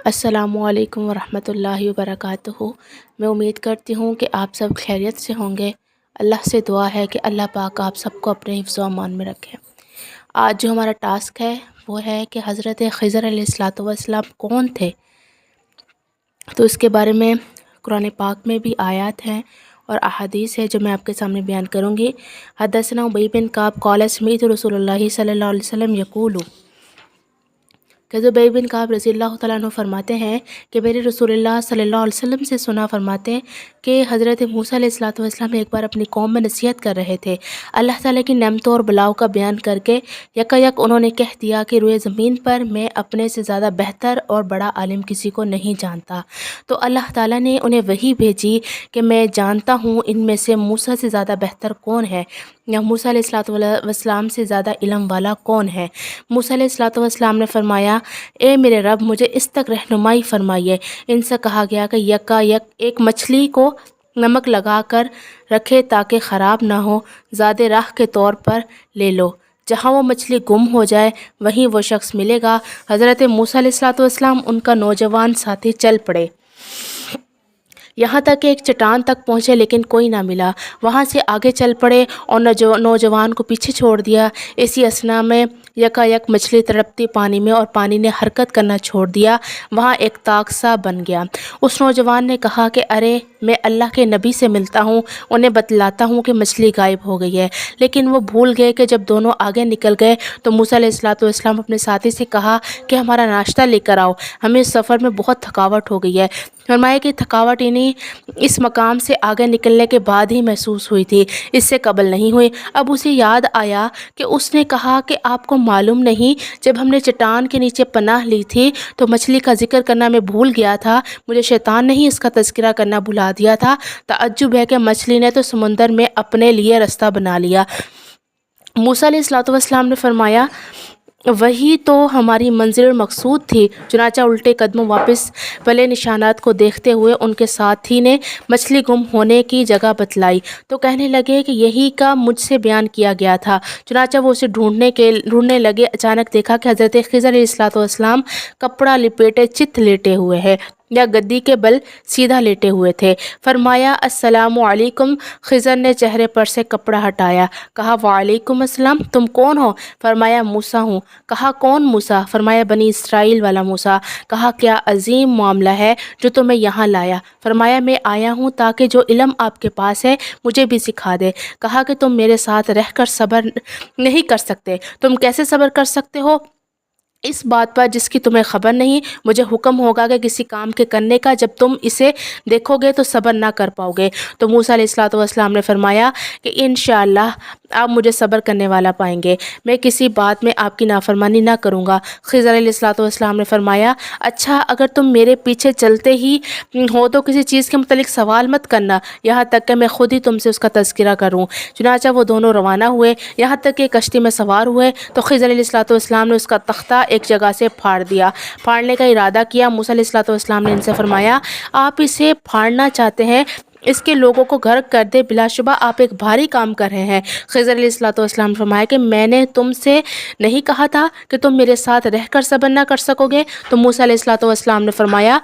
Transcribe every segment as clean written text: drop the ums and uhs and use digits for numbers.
السلام علیکم ورحمۃ اللہ وبرکاتہ۔ میں امید کرتی ہوں کہ آپ سب خیریت سے ہوں گے۔ اللہ سے دعا ہے کہ اللہ پاک آپ سب کو اپنے حفظ و امان میں رکھے۔ آج جو ہمارا ٹاسک ہے وہ ہے کہ حضرت خضر علیہ السلام کون تھے، تو اس کے بارے میں قرآن پاک میں بھی آیات ہیں اور احادیث ہے جو میں آپ کے سامنے بیان کروں گی۔ حدثنا ابی بن کعب قال سمعت رسول اللہ صلی اللہ علیہ وسلم یقول، کہ ابی بن کعب رضی اللہ تعالیٰ عنہ فرماتے ہیں کہ میرے رسول اللہ صلی اللہ علیہ وسلم سے سنا فرماتے ہیں کہ حضرت موسیٰ علیہ السلام ایک بار اپنی قوم میں نصیحت کر رہے تھے۔ اللہ تعالیٰ کی نعمتوں اور بلاؤں کا بیان کر کے یکایک انہوں نے کہہ دیا کہ روئے زمین پر میں اپنے سے زیادہ بہتر اور بڑا عالم کسی کو نہیں جانتا۔ تو اللہ تعالیٰ نے انہیں وحی بھیجی کہ میں جانتا ہوں ان میں سے موسیٰ سے زیادہ بہتر کون ہے، یا موسیٰ علیہ السلام سے زیادہ علم والا کون ہے۔ موسیٰ علیہ السلام نے فرمایا، اے میرے رب مجھے اس تک رہنمائی فرمائیے۔ ان سے کہا گیا کہ یکایک ایک مچھلی کو نمک لگا کر رکھے تاکہ خراب نہ ہو، زاد راہ کے طور پر لے لو، جہاں وہ مچھلی گم ہو جائے وہیں وہ شخص ملے گا۔ حضرت موسیٰ علیہ السلام ان کا نوجوان ساتھی چل پڑے، یہاں تک کہ ایک چٹان تک پہنچے لیکن کوئی نہ ملا۔ وہاں سے آگے چل پڑے اور نوجوان کو پیچھے چھوڑ دیا۔ اسی اثنا میں یکایک مچھلی تڑپتی پانی میں اور پانی نے حرکت کرنا چھوڑ دیا، وہاں ایک طاق سا بن گیا۔ اس نوجوان نے کہا کہ ارے میں اللہ کے نبی سے ملتا ہوں، انہیں بتلاتا ہوں کہ مچھلی غائب ہو گئی ہے۔ لیکن وہ بھول گئے کہ جب دونوں آگے نکل گئے تو موسیٰ علیہ السلام اپنے ساتھی سے کہا کہ ہمارا ناشتہ لے کر آؤ، ہمیں اس سفر میں بہت تھکاوٹ ہو گئی ہے۔ فرمایا کہ تھکاوٹ اس مقام سے آگے نکلنے کے بعد ہی محسوس ہوئی تھی، اس سے قبل نہیں ہوئی۔ اب اسے یاد آیا کہ اس نے کہا کہ آپ کو معلوم نہیں، جب ہم نے چٹان کے نیچے پناہ لی تھی تو مچھلی کا ذکر کرنا میں بھول گیا تھا، مجھے شیطان نے ہی اس کا تذکرہ کرنا بھلا دیا تھا۔ تعجب ہے کہ مچھلی نے تو سمندر میں اپنے لیے رستہ بنا لیا۔ موسیٰ علیہ السلام نے فرمایا، وہی تو ہماری منزل المقصود تھی۔ چنانچہ الٹے قدموں واپس پلے نشانات کو دیکھتے ہوئے ان کے ساتھی نے مچھلی گم ہونے کی جگہ بتلائی تو کہنے لگے کہ یہی کا مجھ سے بیان کیا گیا تھا۔ چنانچہ وہ اسے ڈھونڈنے لگے، اچانک دیکھا کہ حضرت خضر علیہ السلام کپڑا لپیٹے چت لیٹے ہوئے ہیں، یا گدی کے بل سیدھا لیٹے ہوئے تھے۔ فرمایا، السلام علیکم۔ خضر نے چہرے پر سے کپڑا ہٹایا، کہا وعلیکم السلام، تم کون ہو؟ فرمایا، موسیٰ ہوں۔ کہا کون موسیٰ؟ فرمایا، بنی اسرائیل والا موسیٰ۔ کہا کیا عظیم معاملہ ہے جو تمہیں یہاں لایا؟ فرمایا، میں آیا ہوں تاکہ جو علم آپ کے پاس ہے مجھے بھی سکھا دے۔ کہا کہ تم میرے ساتھ رہ کر صبر نہیں کر سکتے؟ تم کیسے صبر کر سکتے ہو اس بات پر جس کی تمہیں خبر نہیں؟ مجھے حکم ہوگا کہ کسی کام کے کرنے کا، جب تم اسے دیکھو گے تو صبر نہ کر پاؤ گے۔ تو موسیٰ علیہ السلام نے فرمایا کہ انشاءاللہ آپ مجھے صبر کرنے والا پائیں گے، میں کسی بات میں آپ کی نافرمانی نہ کروں گا۔ خضر علیہ السلام نے فرمایا، اچھا اگر تم میرے پیچھے چلتے ہی ہو تو کسی چیز کے متعلق سوال مت کرنا یہاں تک کہ میں خود ہی تم سے اس کا تذکرہ کروں۔ چنانچہ وہ دونوں روانہ ہوئے، یہاں تک کہ کشتی میں سوار ہوئے تو خضر علیہ السلام نے اس کا تختہ ایک جگہ سے پھاڑ دیا۔ پھاڑنے کا ارادہ کیا۔ موسیٰ علیہ السلام نے ان سے فرمایا، آپ اسے پھاڑنا چاہتے ہیں، اس کے لوگوں کو غرق کر دے، بلا شبہ آپ ایک بھاری کام کر رہے ہیں۔ خضر علیہ السلام نے فرمایا کہ میں نے تم سے نہیں کہا تھا کہ تم میرے ساتھ رہ کر صبر نہ کر سکو گے؟ تو موسیٰ علیہ السلام نے فرمایا،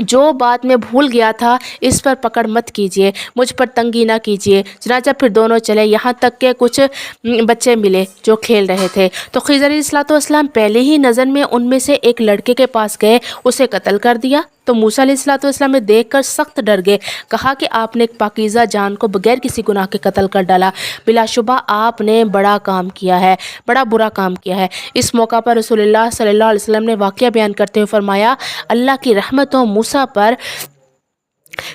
جو بات میں بھول گیا تھا اس پر پکڑ مت کیجیے، مجھ پر تنگی نہ کیجیے۔ چنانچہ پھر دونوں چلے، یہاں تک کہ کچھ بچے ملے جو کھیل رہے تھے تو خضر علیہ السلام پہلے ہی نظر میں ان میں سے ایک لڑکے کے پاس گئے، اسے قتل کر دیا۔ تو موسیٰ علیہ السلام نے دیکھ کر سخت ڈر گئے، کہا کہ آپ نے ایک پاکیزہ جان کو بغیر کسی گناہ کے قتل کر ڈالا، بلا شبہ آپ نے بڑا کام کیا ہے، بڑا برا کام کیا ہے۔ اس موقع پر رسول اللہ صلی اللہ علیہ وسلم نے واقعہ بیان کرتے ہوئے فرمایا، اللہ کی رحمتوں موسیٰ پر،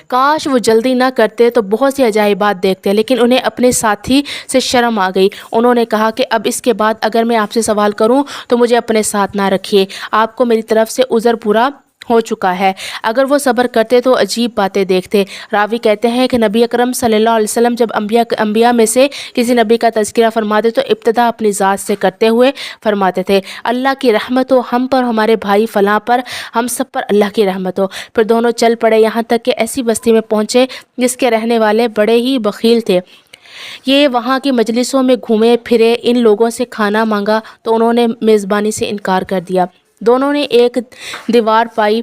کاش وہ جلدی نہ کرتے تو بہت سی عجائبات دیکھتے، لیکن انہیں اپنے ساتھی سے شرم آ گئی۔ انہوں نے کہا کہ اب اس کے بعد اگر میں آپ سے سوال کروں تو مجھے اپنے ساتھ نہ رکھیے، آپ کو میری طرف سے عذر پورا ہو چکا ہے۔ اگر وہ صبر کرتے تو عجیب باتیں دیکھتے۔ راوی کہتے ہیں کہ نبی اکرم صلی اللہ علیہ وسلم جب انبیاء میں سے کسی نبی کا تذکرہ فرماتے تو ابتدا اپنی ذات سے کرتے ہوئے فرماتے تھے، اللہ کی رحمت ہو ہم پر، ہمارے بھائی فلاں پر، ہم سب پر اللہ کی رحمت ہو۔ پھر دونوں چل پڑے، یہاں تک کہ ایسی بستی میں پہنچے جس کے رہنے والے بڑے ہی بخیل تھے۔ یہ وہاں کی مجلسوں میں گھومے پھرے، ان لوگوں سے کھانا مانگا تو انہوں نے میزبانی سے انکار کر دیا۔ دونوں نے ایک دیوار پائی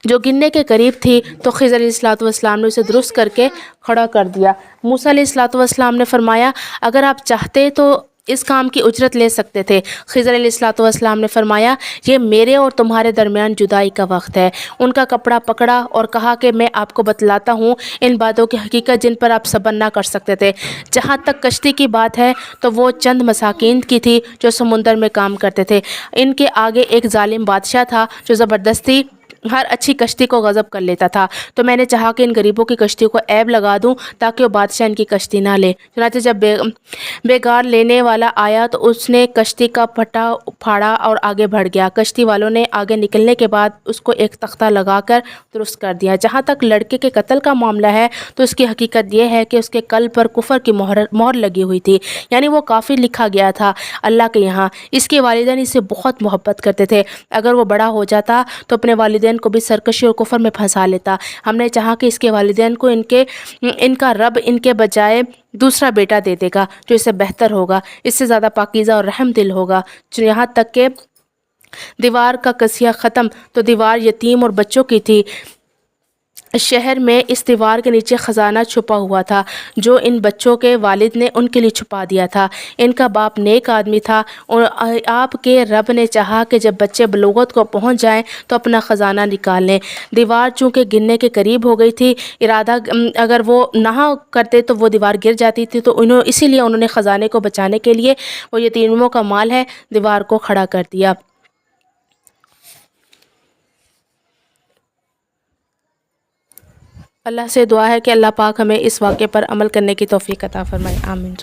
جو گرنے کے قریب تھی، تو خضر علیہ الصلوۃ والسلام نے اسے درست کر کے کھڑا کر دیا۔ موسیٰ علیہ الصلوۃ والسلام نے فرمایا اگر آپ چاہتے تو اس کام کی اجرت لے سکتے تھے۔ خضر علیہ الصلوۃ والسلام نے فرمایا یہ میرے اور تمہارے درمیان جدائی کا وقت ہے۔ ان کا کپڑا پکڑا اور کہا کہ میں آپ کو بتلاتا ہوں ان باتوں کی حقیقت جن پر آپ صبر نہ کر سکتے تھے۔ جہاں تک کشتی کی بات ہے تو وہ چند مساکین کی تھی جو سمندر میں کام کرتے تھے۔ ان کے آگے ایک ظالم بادشاہ تھا جو زبردستی ہر اچھی کشتی کو غصب کر لیتا تھا، تو میں نے چاہا کہ ان غریبوں کی کشتیوں کو عیب لگا دوں تاکہ وہ بادشاہ ان کی کشتی نہ لے۔ چنانچہ جب بیگار لینے والا آیا تو اس نے کشتی کا پٹا پھاڑا اور آگے بڑھ گیا۔ کشتی والوں نے آگے نکلنے کے بعد اس کو ایک تختہ لگا کر درست کر دیا۔ جہاں تک لڑکے کے قتل کا معاملہ ہے تو اس کی حقیقت یہ ہے کہ اس کے قلب پر کفر کی مہر لگی ہوئی تھی، یعنی وہ کافر لکھا گیا تھا اللہ کے یہاں۔ اس کے والدین اسے بہت محبت کرتے تھے، اگر وہ بڑا ہو جاتا تو اپنے والدین کو بھی سرکشی اور کفر میں پھنسا لیتا۔ ہم نے چاہا کہ اس کے والدین کو ان کا رب ان کے بجائے دوسرا بیٹا دے دے گا جو اس سے بہتر ہوگا، اس سے زیادہ پاکیزہ اور رحم دل ہوگا۔ یہاں تک کہ دیوار کا قصیہ ختم تو دیوار یتیم اور بچوں کی تھی۔ شہر میں اس دیوار کے نیچے خزانہ چھپا ہوا تھا جو ان بچوں کے والد نے ان کے لیے چھپا دیا تھا۔ ان کا باپ نیک آدمی تھا اور آپ کے رب نے چاہا کہ جب بچے بلوغت کو پہنچ جائیں تو اپنا خزانہ نکال لیں۔ دیوار چونکہ گرنے کے قریب ہو گئی تھی، اگر وہ نہ کرتے تو وہ دیوار گر جاتی تھی، تو اسی لیے انہوں نے خزانے کو بچانے کے لیے وہ یتیموں کا مال ہے دیوار کو کھڑا کر دیا۔ اللہ سے دعا ہے کہ اللہ پاک ہمیں اس واقعے پر عمل کرنے کی توفیق عطا فرمائے، آمین۔